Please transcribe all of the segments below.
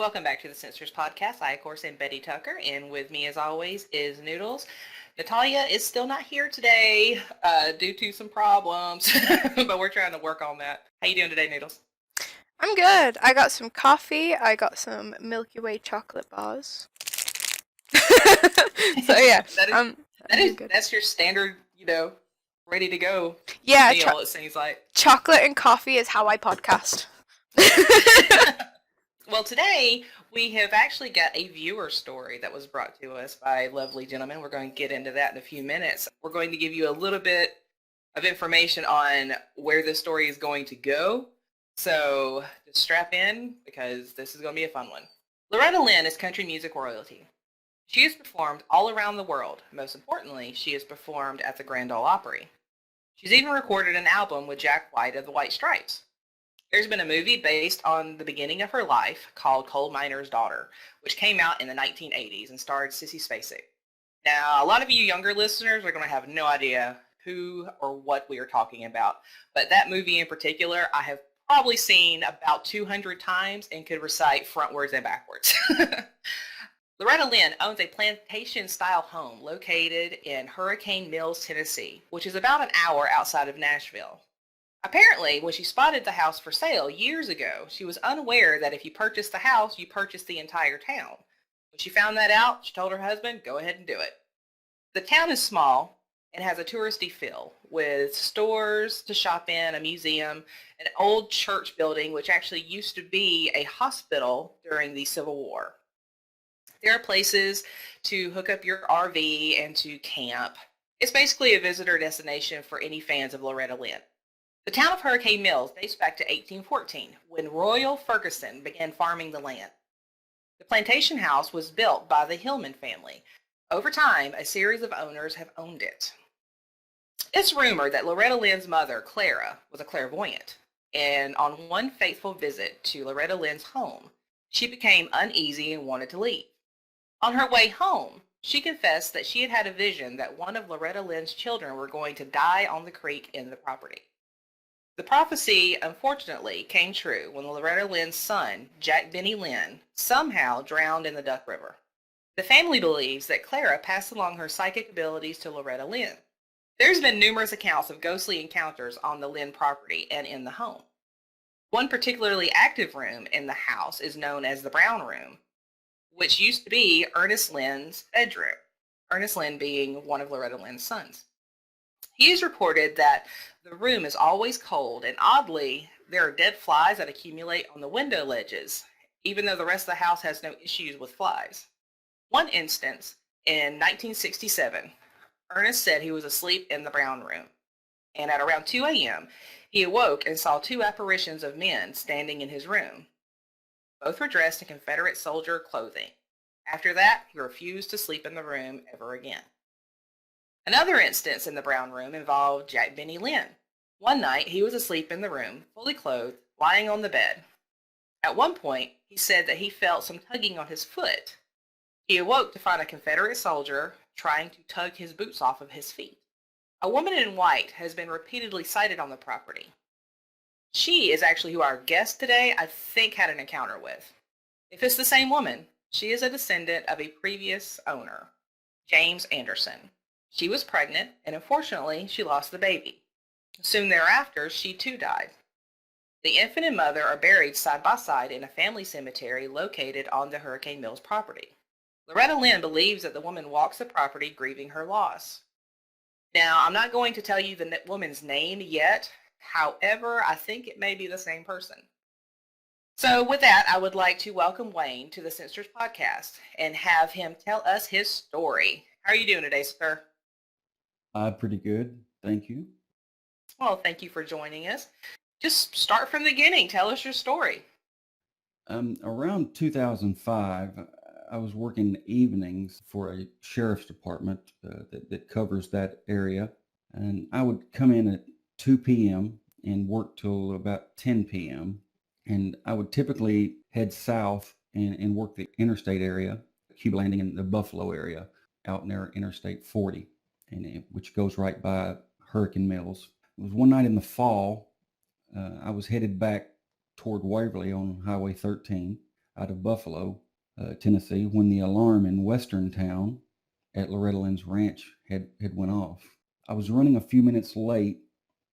Welcome back to the SinSters podcast. I, of course, am Betty Tucker, and with me, as always, is Noodles. Natalia is still not here today due to some problems, but we're trying to work on that. How you doing today, Noodles? I'm good. I got some coffee. I got some Milky Way chocolate bars. So yeah, that is I'm I'm good. that's your standard, ready to go Yeah, meal. It seems like. chocolate and coffee is how I podcast. Well, today we have actually got a viewer story that was brought to us by a lovely gentleman. We're going to get into that in a few minutes. We're going to give you a little bit of information on where this story is going to go. So just strap in because this is going to be a fun one. Loretta Lynn is country music royalty. She has performed all around the world. Most importantly, she has performed at the Grand Ole Opry. She's even recorded an album with Jack White of the White Stripes. There's been a movie based on the beginning of her life called Coal Miner's Daughter, which came out in the 1980s and starred Sissy Spacek. Now, a lot of you younger listeners are going to have no idea who or what we are talking about, but that movie in particular, I have probably seen about 200 times and could recite frontwards and backwards. Loretta Lynn owns a plantation-style home located in Hurricane Mills, Tennessee, which is about an hour outside of Nashville. Apparently, when she spotted the house for sale years ago, she was unaware that if you purchased the house, you purchased the entire town. When she found that out, she told her husband, go ahead and do it. The town is small and has a touristy feel, with stores to shop in, a museum, an old church building, which actually used to be a hospital during the Civil War. There are places to hook up your RV and to camp. It's basically a visitor destination for any fans of Loretta Lynn. The town of Hurricane Mills dates back to 1814, when Royal Ferguson began farming the land. The plantation house was built by the Hillman family. Over time, a series of owners have owned it. It's rumored that Loretta Lynn's mother, Clara, was a clairvoyant, and on one faithful visit to Loretta Lynn's home, she became uneasy and wanted to leave. On her way home, she confessed that she had had a vision that one of Loretta Lynn's children were going to die on the creek in the property. The prophecy, unfortunately, came true when Loretta Lynn's son, Jack Benny Lynn, somehow drowned in the Duck River. The family believes that Clara passed along her psychic abilities to Loretta Lynn. There's been numerous accounts of ghostly encounters on the Lynn property and in the home. One particularly active room in the house is known as the Brown Room, which used to be Ernest Lynn's bedroom, Ernest Lynn being one of Loretta Lynn's sons. He has reported that the room is always cold, and oddly, there are dead flies that accumulate on the window ledges, even though the rest of the house has no issues with flies. One instance, in 1967, Ernest said he was asleep in the Brown Room, and at around 2 a.m., he awoke and saw two apparitions of men standing in his room. Both were dressed in Confederate soldier clothing. After that, he refused to sleep in the room ever again. Another instance in the Brown Room involved Jack Benny Lynn. One night, he was asleep in the room, fully clothed, lying on the bed. At one point, he said that he felt some tugging on his foot. He awoke to find a Confederate soldier trying to tug his boots off of his feet. A woman in white has been repeatedly sighted on the property. She is actually who our guest today, I think, had an encounter with. If it's the same woman, she is a descendant of a previous owner, James Anderson. She was pregnant, and unfortunately, she lost the baby. Soon thereafter, she too died. The infant and mother are buried side by side in a family cemetery located on the Hurricane Mills property. Loretta Lynn believes that the woman walks the property grieving her loss. Now, I'm not going to tell you the woman's name yet. However, I think it may be the same person. So with that, I would like to welcome Wayne to the SinSters podcast and have him tell us his story. How are you doing today, sir? Pretty good. Thank you. Well, thank you for joining us. Just start from the beginning. Tell us your story. Around 2005, I was working evenings for a sheriff's department that covers that area. And I would come in at 2 p.m. and work till about 10 p.m. And I would typically head south and work the interstate area, Cuba Landing in the Buffalo area, out near Interstate 40, which goes right by Hurricane Mills. It was one night in the fall. I was headed back toward Waverly on Highway 13. out of Buffalo, Tennessee, when the alarm in Western Town at Loretta Lynn's ranch had went off. I was running a few minutes late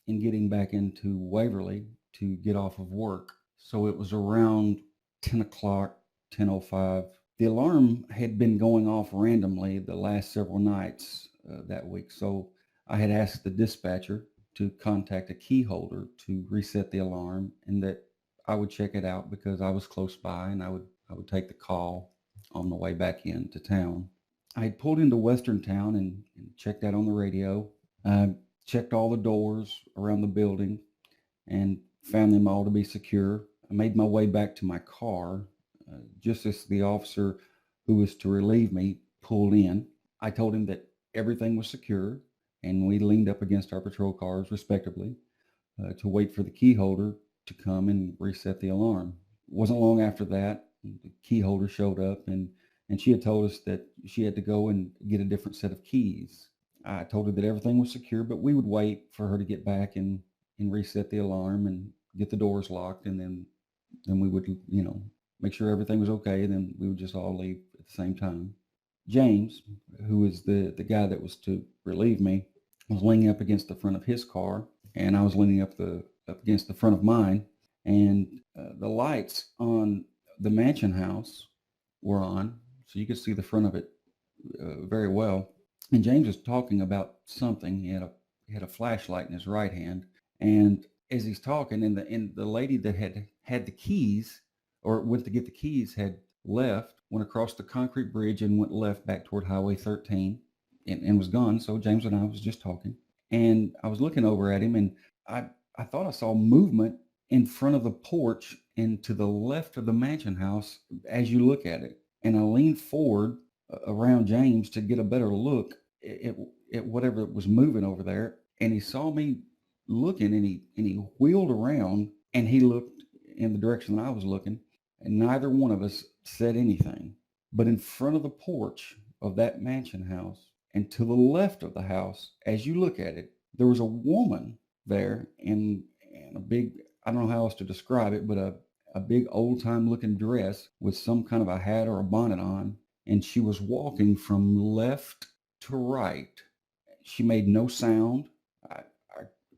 in getting back into Waverly to get off of work. So it was around 10 o'clock, 10:05. The alarm had been going off randomly the last several nights that week. So I had asked the dispatcher to contact a key holder to reset the alarm, and that I would check it out because I was close by, and I would take the call on the way back into town. I had pulled into Western Town and checked out on the radio. I checked all the doors around the building and found them all to be secure. I made my way back to my car just as the officer who was to relieve me pulled in. I told him that everything was secure, and we leaned up against our patrol cars respectively to wait for the key holder to come and reset the alarm. It wasn't long after that, the key holder showed up, and she had told us that she had to go and get a different set of keys. I told her that everything was secure, but we would wait for her to get back and reset the alarm and get the doors locked, and then we would, make sure everything was okay, and then we would just all leave at the same time. James, who was the guy that was to relieve me, was leaning up against the front of his car, and I was leaning up against the front of mine, and the lights on the mansion house were on, so you could see the front of it very well. And James was talking about something. He had a flashlight in his right hand, and as he's talking, and the lady that had the keys, or went to get the keys, had left, went across the concrete bridge and went left back toward Highway 13, and was gone. So James and I was just talking, and I was looking over at him, and I thought I saw movement in front of the porch and to the left of the mansion house as you look at it. And I leaned forward around James to get a better look at whatever was moving over there. And he saw me looking, and he wheeled around and he looked in the direction that I was looking, and neither one of us said anything. But in front of the porch of that mansion house and to the left of the house, as you look at it, there was a woman there in a big, I don't know how else to describe it, but a big old time looking dress with some kind of a hat or a bonnet on. And she was walking from left to right. She made no sound. I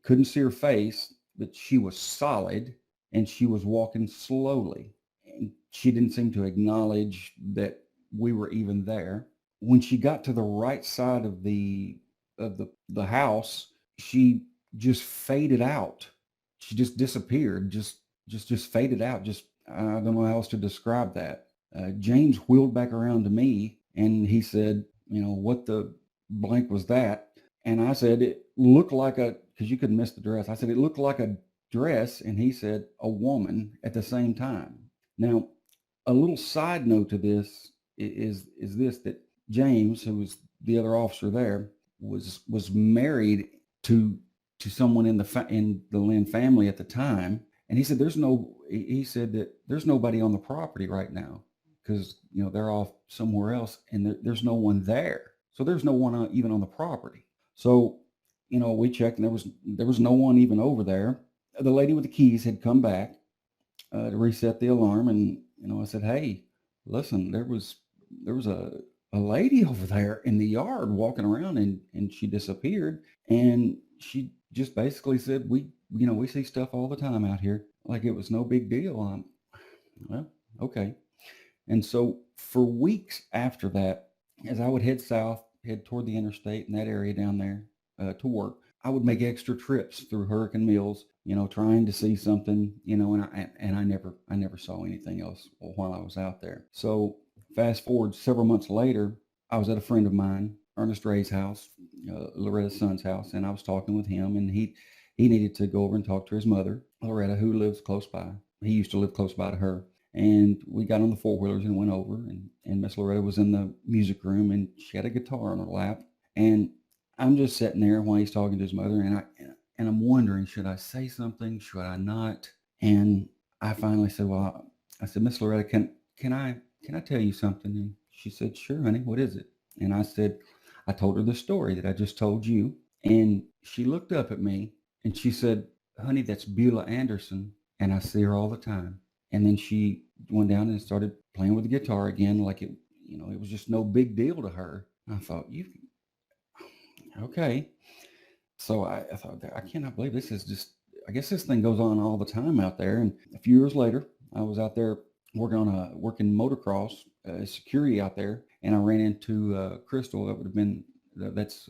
couldn't see her face, but she was solid, and she was walking slowly. And she didn't seem to acknowledge that we were even there. When she got to the right side of the house, she just faded out. She just disappeared, just faded out. Just, I don't know how else to describe that. James wheeled back around to me, and he said, what the blank was that? And I said, it looked like because you couldn't miss the dress. I said, it looked like a dress. And he said, a woman at the same time. Now, a little side note to this is this, that James, who was the other officer there, was married to someone in the Lynn family at the time. And he said, he said that there's nobody on the property right now because, they're off somewhere else, and there's no one there. So there's no one even on the property. So, we checked, and there was no one even over there. The lady with the keys had come back to reset the alarm, and I said, "Hey, listen, there was a lady over there in the yard walking around, and she disappeared." And she just basically said, "We see stuff all the time out here, like it was no big deal." Well, okay. And so for weeks after that, as I would head south, head toward the interstate in that area down there to work, I would make extra trips through Hurricane Mills, trying to see something, and I never saw anything else while I was out there. So fast forward several months later, I was at a friend of mine, Ernest Ray's house, Loretta's son's house, and I was talking with him, and he needed to go over and talk to his mother, Loretta, who lives close by. He used to live close by to her. And we got on the four-wheelers and went over, and Miss Loretta was in the music room, and she had a guitar on her lap. And I'm just sitting there while he's talking to his mother, and I'm wondering, should I say something? Should I not? And I finally said, I said, Miss Loretta, can I tell you something? And she said, sure, honey, what is it? And I told her the story that I just told you. And she looked up at me and she said, honey, that's Beulah Anderson, and I see her all the time. And then she went down and started playing with the guitar again, like it was just no big deal to her. I thought, okay. So I thought, I cannot believe this is just. I guess this thing goes on all the time out there. And a few years later, I was out there working motocross security out there, and I ran into Crystal. That would have been that's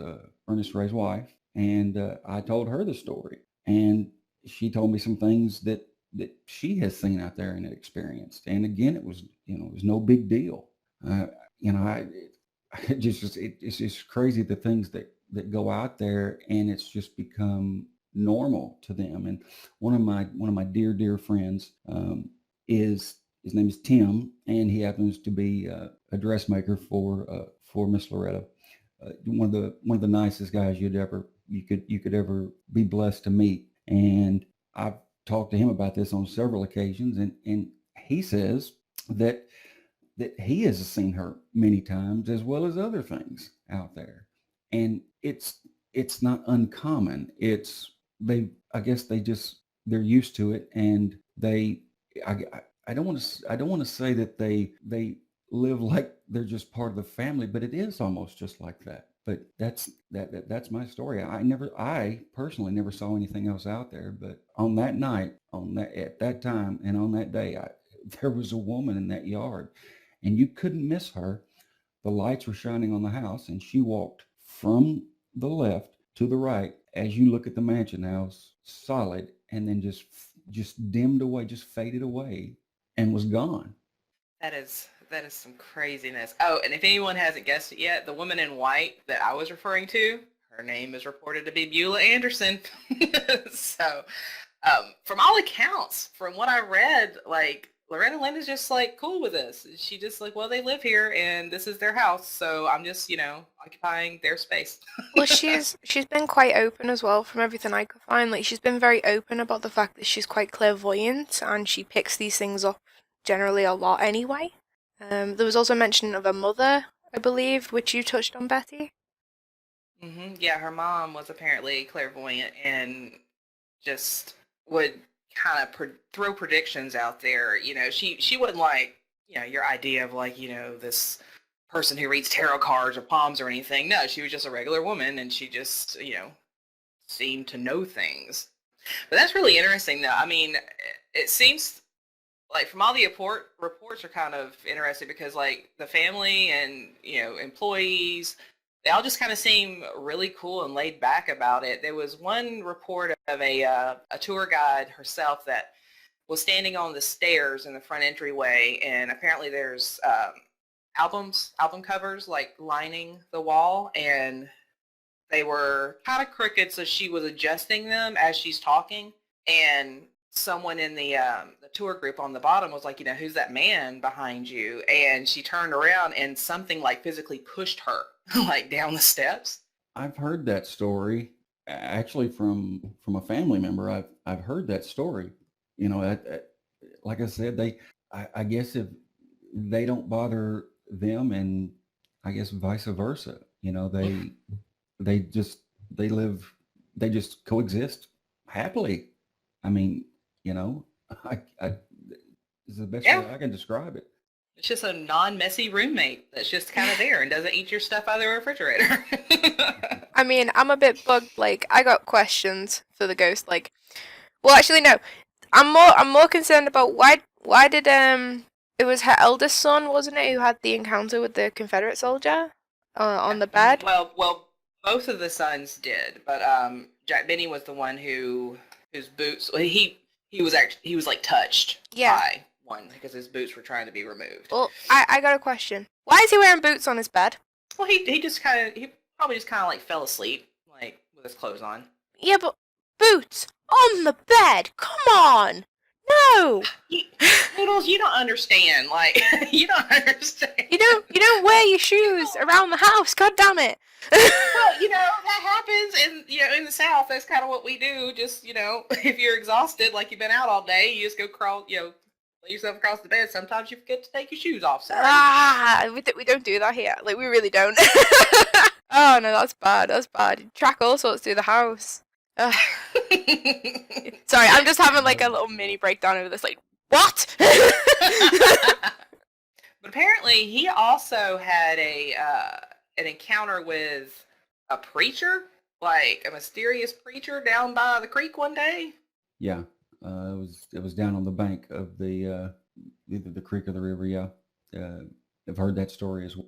Ernest Ray's wife, and I told her the story, and she told me some things that she has seen out there and experienced. And again, it was no big deal. Uh, I it's just crazy the things that go out there, and it's just become normal to them. And one of my dear friends is his name is Tim, and he happens to be a dressmaker for Miss Loretta. One of the nicest guys you could ever be blessed to meet. And I've talked to him about this on several occasions, and he says that he has seen her many times, as well as other things out there. And it's not uncommon. I guess they're used to it, and I don't want to say that they live like they're just part of the family, but it is almost just like that. But that's my story. I personally never saw anything else out there. But on that night, at that time, and on that day, there was a woman in that yard, and you couldn't miss her. The lights were shining on the house, and she walked from the left to the right as you look at the mansion house, solid, and then just dimmed away, just faded away, and was gone. That is some craziness. Oh, and if anyone hasn't guessed it yet, the woman in white that I was referring to, her name is reported to be Beulah Anderson. So, from all accounts, from what I read, like Loretta Lynn is just like cool with this. She just like, well, they live here and this is their house, so I'm just, occupying their space. Well, she's been quite open as well, from everything I could find. Like, she's been very open about the fact that she's quite clairvoyant and she picks these things up generally a lot anyway. There was also mention of a mother, I believe, which you touched on, Betty. Yeah, her mom was apparently clairvoyant and just would kind of throw predictions out there. She wasn't like, your idea of like, this person who reads tarot cards or palms or anything. No, she was just a regular woman, and she just, seemed to know things. But that's really interesting, though. I mean, it seems like from all the reports are kind of interesting because like the family and, employees, they all just kind of seem really cool and laid back about it. There was one report of a tour guide herself that was standing on the stairs in the front entryway, and apparently there's album covers like lining the wall, and they were kind of crooked, so she was adjusting them as she's talking. And someone in the tour group on the bottom was like, who's that man behind you? And she turned around and something like physically pushed her like down the steps. I've heard that story actually from a family member. I've heard that story. Like I said, I guess if they don't bother them, and I guess vice versa, they just coexist happily. I mean, I is the best way I can describe it. It's just a non-messy roommate that's just kind of there and doesn't eat your stuff out of the refrigerator. I mean, I'm a bit bugged. Like, I got questions for the ghost. Like, well, actually, no. I'm more concerned about why did it was her eldest son, wasn't it, who had the encounter with the Confederate soldier on the bed? Well, both of the sons did, but Jack Benny was the one whose boots he was like touched by one because his boots were trying to be removed. Well, I got a question. Why is he wearing boots on his bed? Well, he probably just kind of like fell asleep like with his clothes on. Yeah, but boots on the bed. Come on. No. Noodles, you don't understand. Like, you don't understand. You don't wear your shoes around the house. God damn it. Well, that happens in the South. That's kind of what we do. Just, if you're exhausted, like you've been out all day, you just go crawl, lay yourself across the bed. Sometimes you forget to take your shoes off. Sorry. We don't do that here. Like, we really don't. Oh, no, that's bad. That's bad. You track all sorts through the house. Sorry, I'm just having like a little mini breakdown over this. Like, What? But apparently, he also had an encounter with a preacher, like a mysterious preacher down by the creek one day. Yeah, it was down on the bank of the either the creek or the river. Yeah, I've heard that story as well.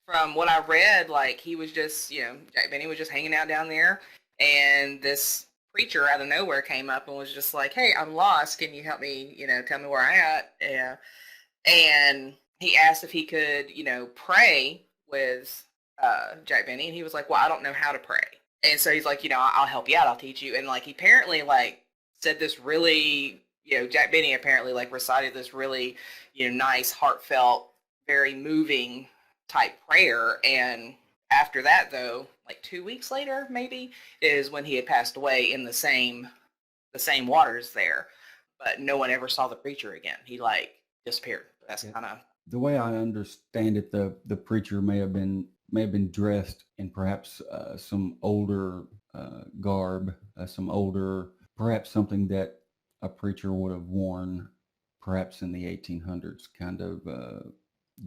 From what I read, like he was just, Jack Benny was just hanging out down there, and this preacher out of nowhere came up and was just like, "Hey, I'm lost. Can you help me? Tell me where I'm at." Yeah, and he asked if he could, pray with Jack Benny, and he was like, "Well, I don't know how to pray." And so he's like, "I'll help you out. I'll teach you." And like, he apparently like said this really, Jack Benny apparently like recited this really, nice, heartfelt, very moving type prayer. And after that, though, like 2 weeks later, maybe, is when he had passed away in the same waters there. But no one ever saw the preacher again. He like disappeared. That's Yeah. kind of The way I understand it, the preacher may have been dressed in perhaps some older garb, perhaps something that a preacher would have worn, perhaps in the 1800s, kind of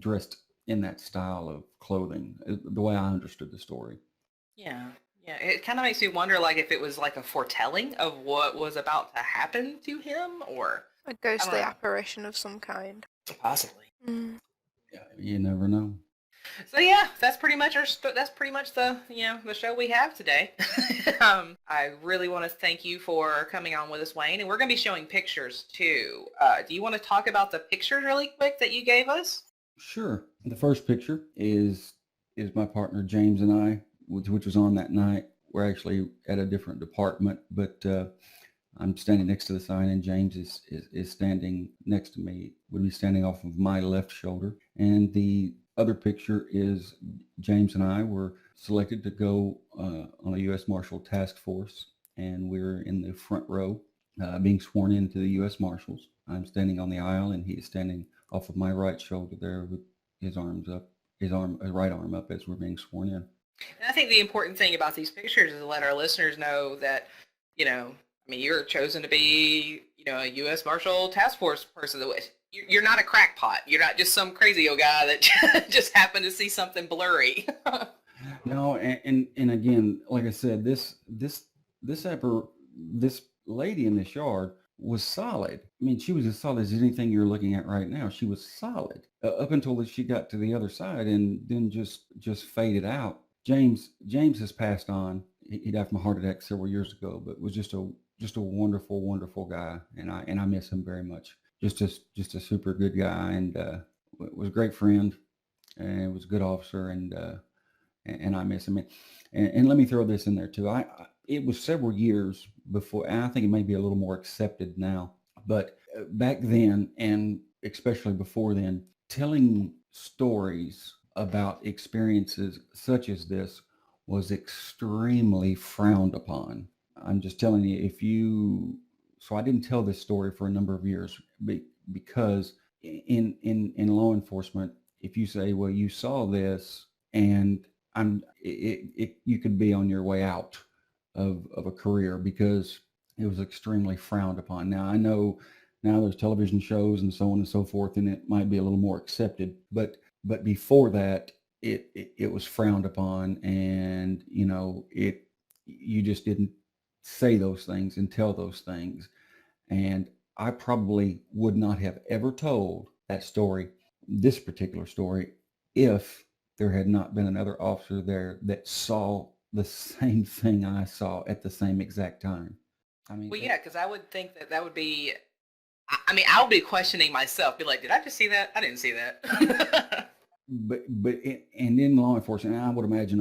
dressed in that style of clothing. The way I understood the story. yeah. Yeah, it kind of makes me wonder, like, if it was like a foretelling of what was about to happen to him, or A I don't ghostly know, apparition of some kind. possibly. Mm. Yeah, you never know. So yeah, that's pretty much that's pretty much the the show we have today. I really want to thank you for coming on with us, Wayne, and we're going to be showing pictures too. Do you want to talk about the pictures really quick that you gave us? Sure. The first picture is my partner James and I, which was on that night. We're actually at a different department, but I'm standing next to the sign, and James is standing next to me. Would be standing off of my left shoulder. And the other picture is James and I were selected to go on a U.S. Marshal task force, and we're in the front row being sworn into the U.S. Marshals. I'm standing on the aisle, and he is standing off of my right shoulder there with his arms up, his right arm up as we're being sworn in. And I think the important thing about these pictures is to let our listeners know that, I mean, you're chosen to be, a U.S. Marshal Task Force person. You're not a crackpot. You're not just some crazy old guy that just happened to see something blurry. No, and again, like I said, this lady in this yard was solid. I mean, she was as solid as anything you're looking at right now. She was solid up until she got to the other side, and then just faded out. James has passed on. He died from a heart attack several years ago, but was just a wonderful, wonderful guy, and I miss him very much. Just a super good guy, and was a great friend, and was a good officer, and I miss him. And let me throw this in there too. It was several years before, and I think it may be a little more accepted now, but back then, and especially before then, telling stories about experiences such as this was extremely frowned upon. I'm just telling you, so I didn't tell this story for a number of years because in law enforcement, if you say, well, you saw this, and you could be on your way out of a career because it was extremely frowned upon. Now I know now there's television shows and so on and so forth, and it might be a little more accepted, but before that, it was frowned upon, and you just didn't say those things and tell those things. And I probably would not have ever told this particular story, if there had not been another officer there that saw the same thing I saw at the same exact time. I mean, Well, yeah, because I would think that would be. I mean, I'll be questioning myself. Be like, did I just see that? I didn't see that. and in law enforcement, and I would imagine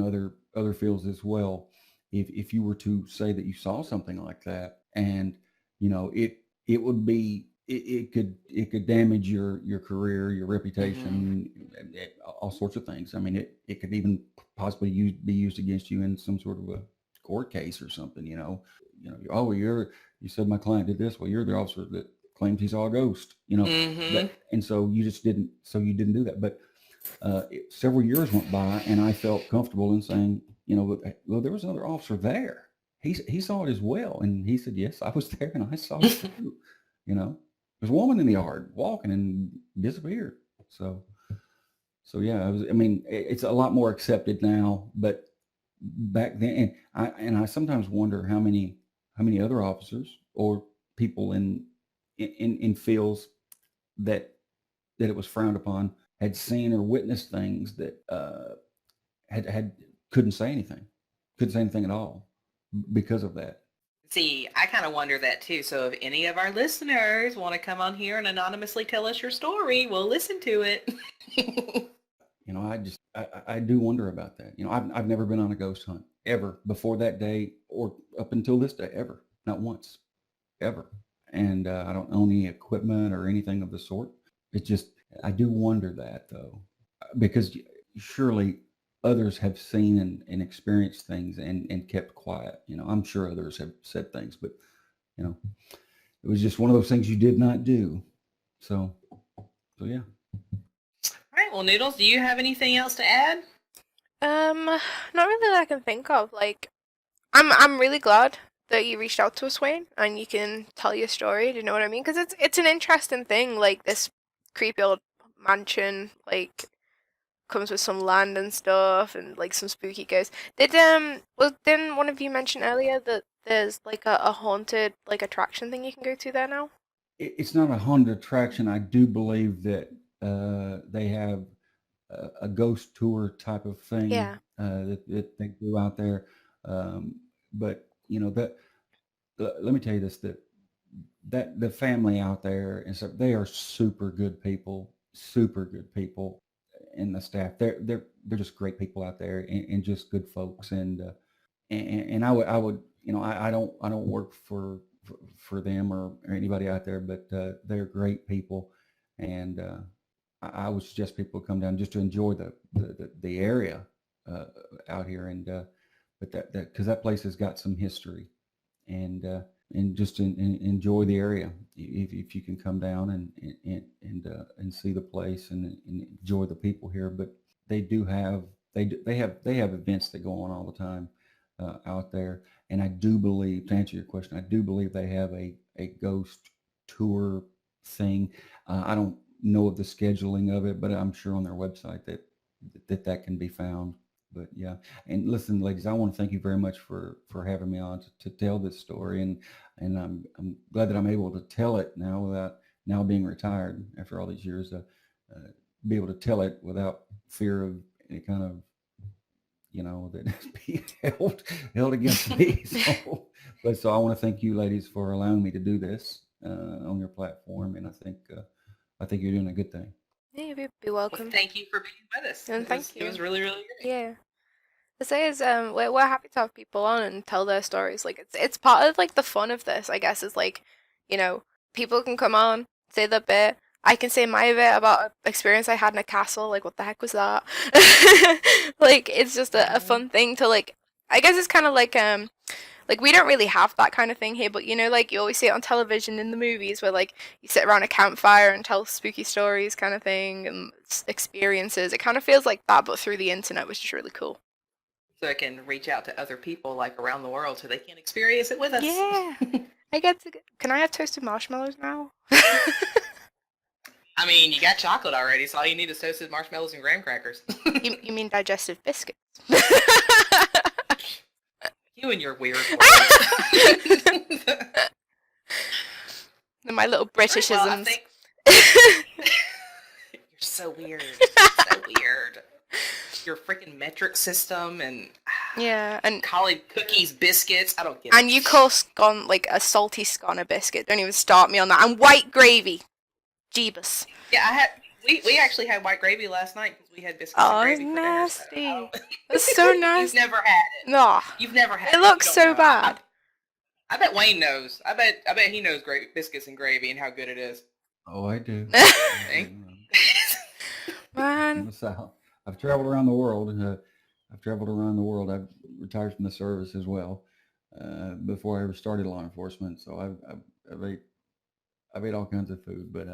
other fields as well, if you were to say that you saw something like that, and it would be it could damage your career, your reputation, all sorts of things. I mean, it could even possibly be used against you in some sort of a court case or something. You said my client did this. Well, you're the officer that claims he saw a ghost. And so you didn't do that. But several years went by, and I felt comfortable in saying, well, there was another officer there. He saw it as well, and he said, yes, I was there, and I saw it too. There's a woman in the yard walking and disappeared. So yeah, I mean, it's a lot more accepted now, but back then, and I sometimes wonder how many other officers or people in fields that that it was frowned upon had seen or witnessed things that had couldn't say anything, couldn't say anything at all because of that. See, I kind of wonder that too. So if any of our listeners want to come on here and anonymously tell us your story, we'll listen to it. I do wonder about that. I've never been on a ghost hunt ever before that day or up until this day, ever, not once, ever. And I don't own any equipment or anything of the sort. It's just, I do wonder that though, because surely others have seen and experienced things and kept quiet. I'm sure others have said things, but you know, it was just one of those things you did not do. So yeah. All right. Well, Noodles, do you have anything else to add? Not really that I can think of. Like, I'm really glad that you reached out to us, Wayne, and you can tell your story. Do you know what I mean? Because it's an interesting thing. Like this creepy old mansion, like comes with some land and stuff, and like some spooky ghosts. Didn't one of you mention earlier that there's like a haunted like attraction thing you can go to there now? It's not a haunted attraction. I do believe that they have a ghost tour type of thing Yeah. that they do out there. But that let me tell you this, that the family out there and stuff, they are super good people, and the staff, they're just great people out there, and just good folks. And I would I don't work for them or anybody out there, but they're great people. And I would suggest people come down just to enjoy the area uh, out here. And but that because that place has got some history. And just enjoy the area if you can come down and see the place and enjoy the people here. But they do have they have events that go on all the time out there. And I do believe, to answer your question, I do believe they have a ghost tour thing. I don't know of the scheduling of it, but I'm sure on their website that can be found. But yeah, and listen, ladies, I want to thank you very much for having me on to tell this story, and I'm glad that I'm able to tell it now without now being retired after all these years. Be able to tell it without fear of any kind of that be held against me. So I want to thank you, ladies, for allowing me to do this on your platform, and I think you're doing a good thing. Yeah, you'd be Well, welcome. thank you for being with us. And It thank was it you. was really really great. Yeah. The say is we're happy to have people on and tell their stories. Like it's part of like the fun of this, I guess, is like, you know, people can come on, say their bit. I can say my bit about an experience I had in a castle, like what the heck was that? Like it's just a fun thing to like I guess it's kinda like we don't really have that kind of thing here, but like you always see it on television in the movies where like you sit around a campfire and tell spooky stories kind of thing and experiences. It kind of feels like that, but through the internet, which is really cool. So I can reach out to other people like around the world so they can experience it with us. Yeah. Can I have toasted marshmallows now? I mean, you got chocolate already, so all you need is toasted marshmallows and graham crackers. You mean digestive biscuits? You and your weird words. My little Britishisms. Well, I think you're so weird. So weird. Your freaking metric system and Yeah, and calling cookies biscuits. I don't get it. and you call scone like a salty scone a biscuit. Don't even start me on that. And white gravy. Jeebus. Yeah, we actually had white gravy last night because we had biscuits Oh, and it's gravy for dinner. So nasty. It's so You've nasty. never had it. No. You've never had It it. looks You so don't know. bad. I bet Wayne knows. I bet he knows biscuits and gravy and how good it is. Oh, I do. Thank- Man. So I've traveled around the world. I've retired from the service as well before I ever started law enforcement. So I've ate all kinds of food, but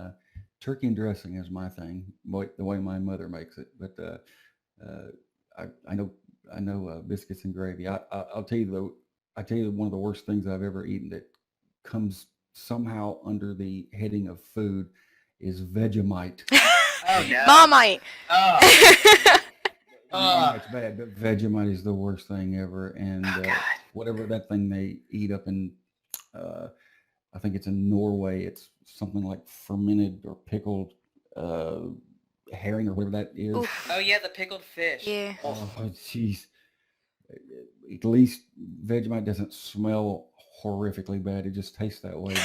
turkey and dressing is my thing, the way my mother makes it. But I know biscuits and gravy. I'll tell you one of the worst things I've ever eaten that comes somehow under the heading of food is Vegemite. Oh no. Marmite. Oh. Marmite's bad, but Vegemite is the worst thing ever. And Oh God. whatever that thing they eat up in, I think it's in Norway. It's something like fermented or pickled herring or whatever that is. Oof. Oh yeah, the pickled fish. Yeah. Oh, jeez. At least Vegemite doesn't smell horrifically bad. It just tastes that way.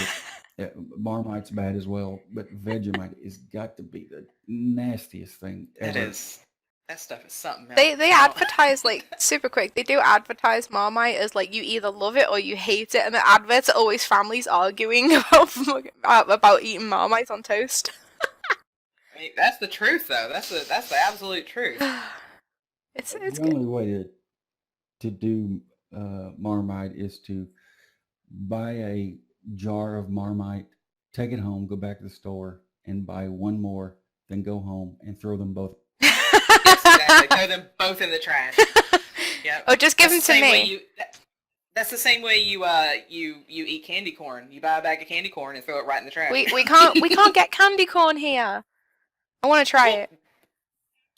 But Marmite's bad as well. But Vegemite has got to be the nastiest thing It ever. is. That stuff is something else. They advertise like super quick. They do advertise Marmite as like you either love it or you hate it, and the adverts are always families arguing about eating Marmite on toast. I mean, that's the truth, though. That's the absolute truth. It's The good. only way to do Marmite is to buy a jar of Marmite, take it home, go back to the store, and buy one more, then go home and throw them both. Yes, exactly. Throw them both in the trash. Yep. Or just give them That's the to same way me. that's the same way you eat candy corn. You buy a bag of candy corn and throw it right in the trash. We can't get candy corn here. I want to try Well, it.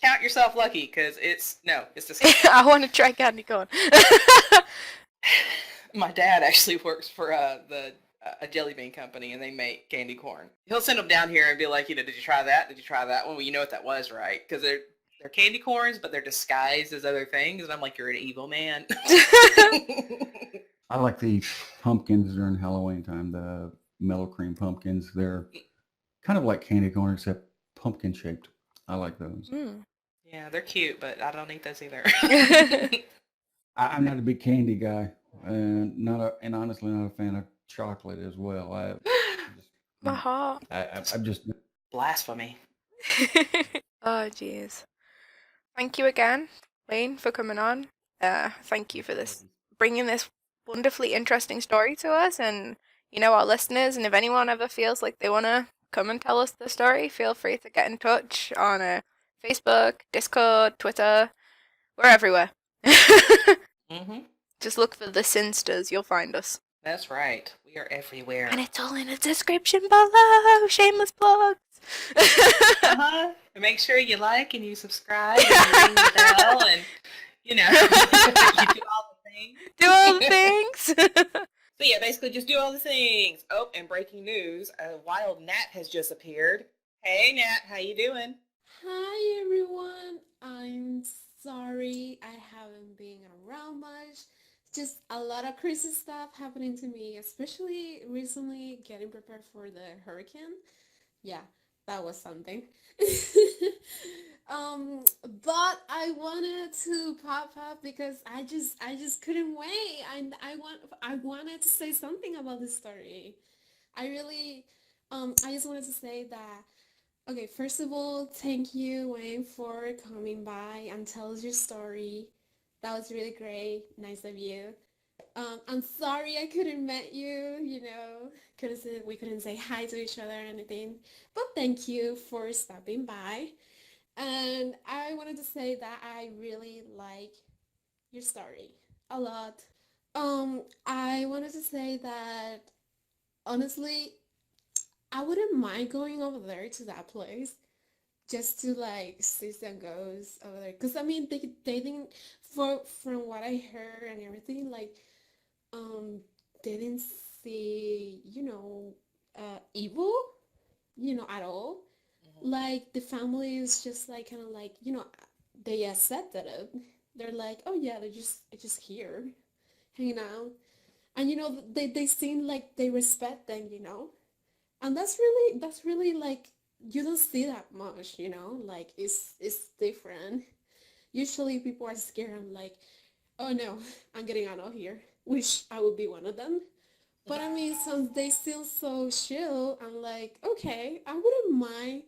Count yourself lucky, because it's the same. I want to try candy corn. My dad actually works for a jelly bean company, and they make candy corn. He'll send them down here and be like, did you try that? Did you try that one? Well, you know what that was, right? Because they're candy corns, but they're disguised as other things. And I'm like, you're an evil man. I like the pumpkins during Halloween time, the mellow cream pumpkins. They're kind of like candy corn, except pumpkin shaped. I like those. Mm. Yeah, they're cute, but I don't eat those either. I'm not a big candy guy, and honestly not a fan of chocolate as well. My heart. I'm just Blasphemy. Oh, jeez. Thank you again, Wayne, for coming on. Thank you for bringing this wonderfully interesting story to us and, our listeners. And if anyone ever feels like they want to come and tell us the story, feel free to get in touch on Facebook, Discord, Twitter. We're everywhere. Mm-hmm. Just look for the SinSters. You'll find us. That's right. We are everywhere. And it's all in the description below. Shameless plugs. Uh-huh. And make sure you like and you subscribe and you ring the bell and, you do all the things. Do all the things. So yeah, basically just do all the things. Oh, and breaking news, a wild gnat has just appeared. Hey Nat, how you doing? Hi everyone, I'm sorry I haven't been around much. Just a lot of crazy stuff happening to me, especially recently getting prepared for the hurricane. Yeah, that was something. But I wanted to pop up because I just couldn't wait. I wanted to say something about this story. I just wanted to say that, okay, first of all, thank you, Wayne, for coming by and tell us your story. That was really great. Nice of you. I'm sorry I couldn't meet you, we couldn't say hi to each other or anything. But thank you for stopping by. And I wanted to say that I really like your story a lot. I wanted to say that honestly, I wouldn't mind going over there to that place just to like see some ghosts over there. Cause I mean, they didn't, from what I heard and everything, like, they didn't see, evil, at all. Like the family is just like kind of like, they accepted it. They're like, oh yeah, they're just here, hanging out, and they seem like they respect them, and that's really like you don't see that much, like it's different. Usually people are scared. I'm like, oh no, I'm getting out of here. Wish I would be one of them. But I mean, since they seem so chill, I'm like, okay, I wouldn't mind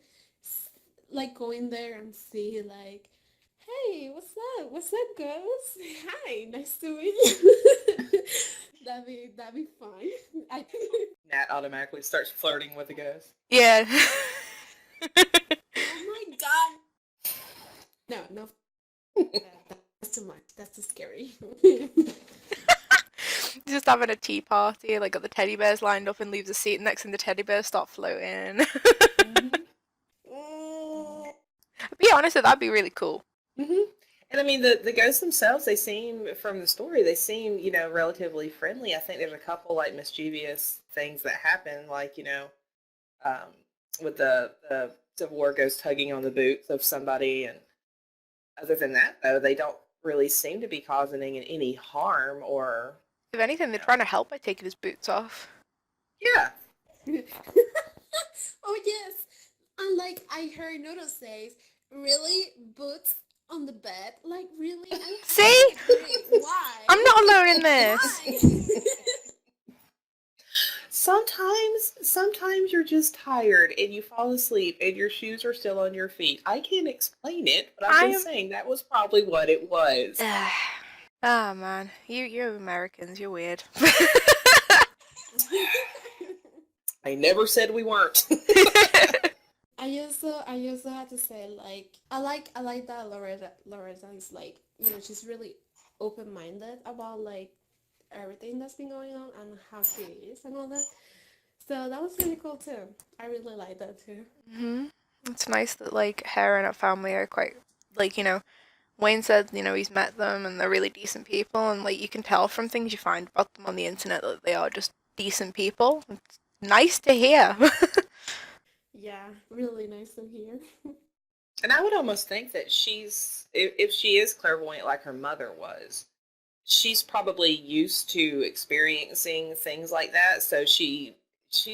like going there and see like, hey, what's up? What's up, ghost? Hi, nice to meet you. that'd be fine. Nat automatically starts flirting with the ghost. Yeah. Oh my god. No. That's too much. That's too scary. Just having a tea party, like got the teddy bears lined up and leaves a seat next, and the teddy bears start floating. Be honest, that'd be really cool. Mm-hmm. And I mean, the ghosts themselves, they seem, from the story, they seem, relatively friendly. I think there's a couple, like, mischievous things that happen, like, with the Civil War ghost tugging on the boots of somebody. And other than that, though, they don't really seem to be causing any harm or... If anything, they're trying to help by taking his boots off. Yeah. Oh yes, and like I heard Noodle says, really boots on the bed, like really. See? Why? I'm not alone in this. Why? Sometimes you're just tired and you fall asleep and your shoes are still on your feet. I can't explain it, but I'm just saying that was probably what it was. Ah, man, you Americans, you're weird. I never said we weren't. I also had to say, like, I like that Loretta is like, she's really open-minded about like everything that's been going on and how she is and all that. So that was really cool too. I really like that too. It's nice that like her and her family are quite like, Wayne said, he's met them and they're really decent people, and like you can tell from things you find about them on the internet that they are just decent people. It's nice to hear. Yeah, really nice to hear. And I would almost think that if she is clairvoyant like her mother was, she's probably used to experiencing things like that. So she's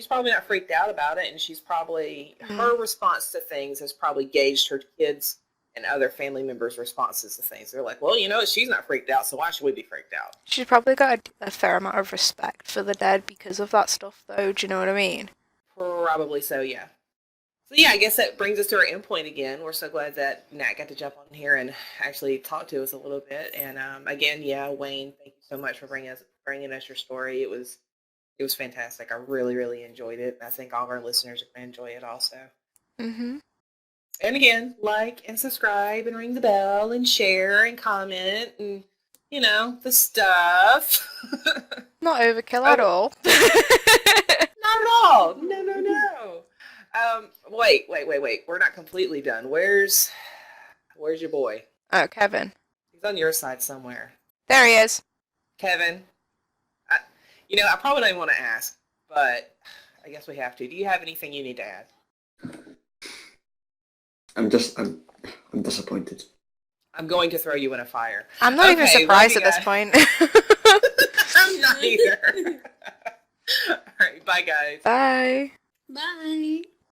probably not freaked out about it, and she's probably, her response to things has probably gauged her kids and other family members' responses to things. They're like, well, she's not freaked out, so why should we be freaked out? She's probably got a fair amount of respect for the dead because of that stuff, though. Do you know what I mean? Probably so, yeah. So yeah, I guess that brings us to our end point again. We're so glad that Nat got to jump on here and actually talk to us a little bit. And again, yeah, Wayne, thank you so much for bringing us your story. It was fantastic. I really, really enjoyed it. And I think all of our listeners are going to enjoy it also. Mm-hmm. And again, like and subscribe and ring the bell and share and comment and, the stuff. Not overkill at all. Not at all. No. Wait. We're not completely done. Where's your boy? Oh, Kevin. He's on your side somewhere. There he is. Kevin, I probably don't even want to ask, but I guess we have to. Do you have anything you need to add? I'm disappointed. I'm going to throw you in a fire. I'm not even surprised at this point. I'm not either. All right, bye guys. Bye. Bye.